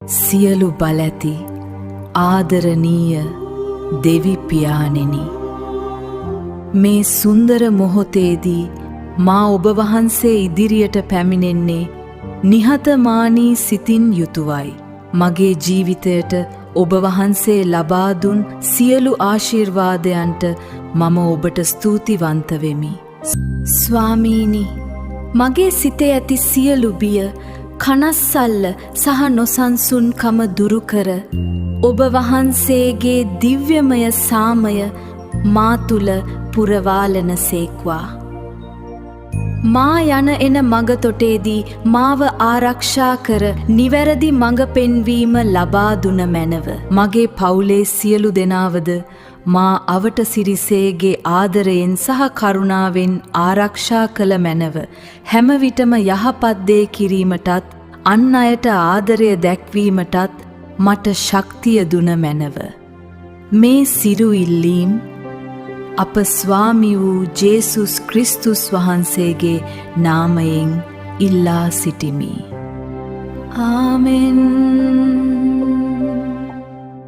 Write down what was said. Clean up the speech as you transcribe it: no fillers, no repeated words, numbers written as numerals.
සියලු බලැති ආදරණීය දෙවි පියාණෙනි, මේ සුන්දර මොහොතේදී මා ඔබ වහන්සේ ඉදිරියට පැමිණෙන්නේ නිහතමානී සිතින් යුතුවයි. මගේ ජීවිතයට ඔබ වහන්සේ ලබා දුන් සියලු ආශිර්වාදයන්ට මම ඔබට ස්තුතිවන්ත වෙමි. ස්වාමීනි, මගේ සිතේ ඇති සියලු බිය, කනස්සල්ල සහ නොසන්සුන්කම දුරු කර ඔබ වහන්සේගේ දිව්‍යමය සාමය මා තුල පුරවාලන සේක්වා. මා යන එන මඟ තොටේදී මාව ආරක්ෂා කර නිවැරදි මඟ පෙන්වීම ලබා දුන මැනව. මගේ පවුලේ සියලු දෙනාවද මා අවට සිරිසේගේ ආදරයෙන් සහ කරුණාවෙන් ආරක්ෂා කළ මැනව. හැම විටම යහපත් දේ කිරීමටත් අන් අයට ආදරය දැක්වීමටත් මට ශක්තිය දුන මැනව. මේ සිරු ඉල්ලීම් අප ස්වාමි වූ ජේසුස් ක්‍රිස්තුස් වහන්සේගේ නාමයෙන් ඉල්ලා සිටිමි. ආමෙන්.